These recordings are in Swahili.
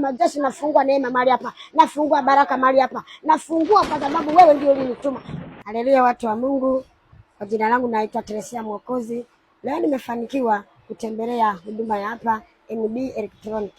majeshi, nafungua neema mahali hapa, nafungua baraka mahali hapa, nafungua kwa sababu wewe ndio ulinituma. Haleluya, watu wa Mungu. Kwa jina langu naitwa Teresia Mwokozi. Leo nimefanikiwa kutembelea huduma ya hapa NB Electronic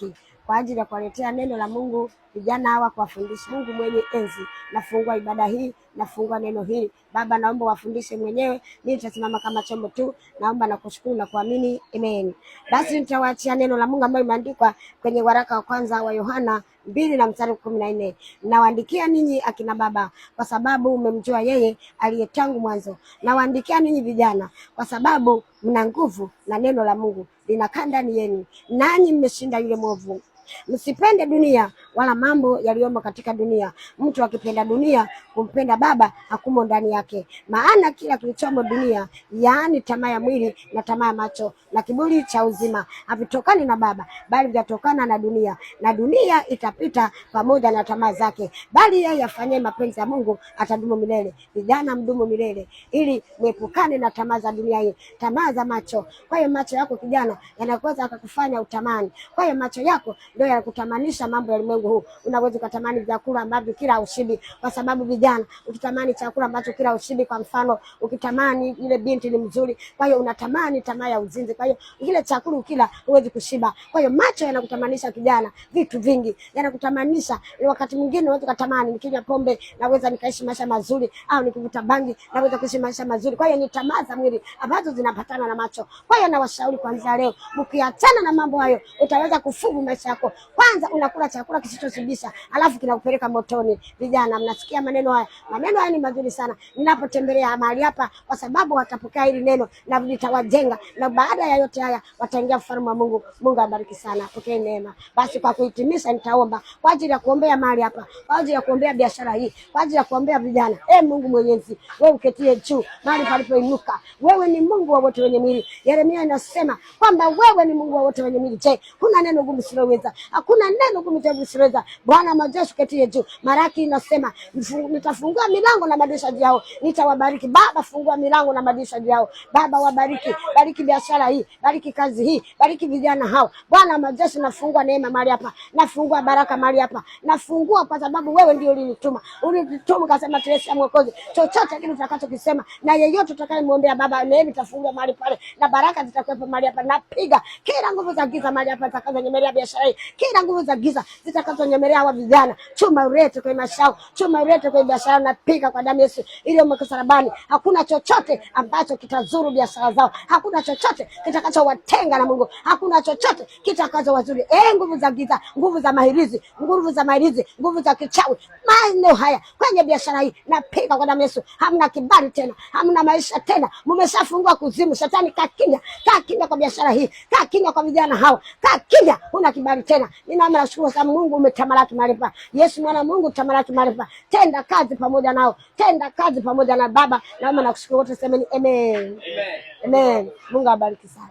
kwa ajili ya kuwaletea neno la Mungu vijana hawa, kuwafundisha. Mungu mwenye enzi, nafungua ibada hii, nafungua neno hili. Baba, naomba wafundishe mwenyewe, mimi nitasimama kama chombo tu. Naomba na kushukuru na kuamini, amen. Basi nitawaachia neno la Mungu ambalo limeandikwa kwenye waraka wa kwanza wa Yohana 2:14. Nawaandikia ninyi akina baba kwa sababu mmemjua yeye aliye tangu mwanzo. Nawaandikia ninyi vijana kwa sababu mna nguvu na neno la Mungu linakaa ndani yenu, nanyi mmeshinda yule mwovu. Msipende dunia wala mambo yaliyomo katika dunia. Mtu akipenda dunia, kumpenda Baba hakumo ndani yake. Maana kila kilichomo dunia, yaani tamaa ya mwili na tamaa ya macho na kiburi cha uzima, havitokani na Baba, bali vinatokana na dunia. Na dunia itapita pamoja na tamaa zake, bali yeye afanyaye mapenzi ya Mungu atadumu milele. Vijana, mdumu milele, ili muepukane na tamaa za dunia hii, tamaa za macho. Kwa hiyo macho yako kijana yanaweza akakufanya utamani. Kwa hiyo macho yako ndio yanakutamanisha mambo ya ulimwengu huu. Unaweza kutamani vyakula ambavyo kila ushibi, kwa sababu vijana, ukitamani chakula ambacho kila ushibi, kwa mfano ukitamani ile binti ni mzuri, kwa hiyo unatamani tamaa ya uzinzi. Kwa hiyo ile chakula ukila huwezi kushiba. Kwa hiyo macho yanakutamanisha kijana vitu vingi, yanakutamanisha. Wakati mwingine unaweza kutamani, nikinywa pombe naweza nikaishi maisha mazuri, au nikivuta bangi naweza kuishi maisha mazuri. Kwa hiyo ni tamaa za mwili ambazo zinapatana na macho. Kwa hiyo nawashauri kuanzia leo, mkiachana na mambo hayo, utaweza kufugu maisha yako. Kwanza unakula chakula kisichoshibisha, alafu kinakupeleka motoni. Vijana, mnasikia maneno haya? Maneno haya ni mazuri sana ninapotembelea mahali hapa, kwa sababu watapokea hili neno na litawajenga, na baada ya yote haya wataingia ufalme wa Mungu. Mungu abariki sana, pokee neema. Basi kwa kuhitimisha, nitaomba kwa ajili ya kuombea mahali hapa, kwa ajili ya kuombea biashara hii, kwa ajili ya kuombea vijana. Mungu Mwenyezi, wewe uketie juu mahali palipoinuka, wewe ni Mungu wa wote wenye mwili. Yeremia inasema kwamba wewe ni Mungu wa wote wenye mwili. Je, kuna neno gumu usiloweza? Hakuna neno gumu usiloweza. Bwana majeshi, uketie juu. Maraki inasema nitafungua milango na madirisha yao, nitawabariki. Baba, fungua milango na madirisha yao. Baba, wabariki, bariki biashara hii, bariki kazi hii, bariki vijana hao. Bwana majeshi, nafungua neema mahali hapa, nafungua baraka mahali hapa, nafungua kwa sababu wewe ndio ulinituma. Ulinituma kasema Teresia Mwokozi, chochote kile utakachokisema na yeyote utakayemwombea Baba, neema itafungua mahali pale na baraka zitakuwepo mahali hapa. Napiga kila nguvu za giza mahali hapa zitakazonyemelea biashara hii, kila nguvu za giza zitakazonyemelea hawa vijana. Chuma ulete kwa mashao, chuma ulete kwa biashara. Napiga kwa damu Yesu ile msalabani. Hakuna chochote ambacho kitazuru biashara zao, hakuna chochote kitakachowatenga na Mungu, hakuna chochote kitakachowazuri. Nguvu za giza, nguvu za mahirizi, nguvu za mahirizi, nguvu za kichawi, maeneo haya kwenye biashara hii, napiga kwa damu Yesu. Hamna kibali tena, hamna maisha tena, mmeshafungua kuzimu. Shetani kakinya, kakinya kwa biashara hii, kakinya kwa vijana hawa, kakinya, huna kibali tena. Ninaomba nashukuru sana Mungu, umetamalaki maarifa. Yesu mwana Mungu, tamalaki maarifa. Tenda kazi pamoja nao, tenda kazi pamoja na Baba. Naomba nakushukuru wote, semeni amen. Amen. Amen. Mungu abariki sana.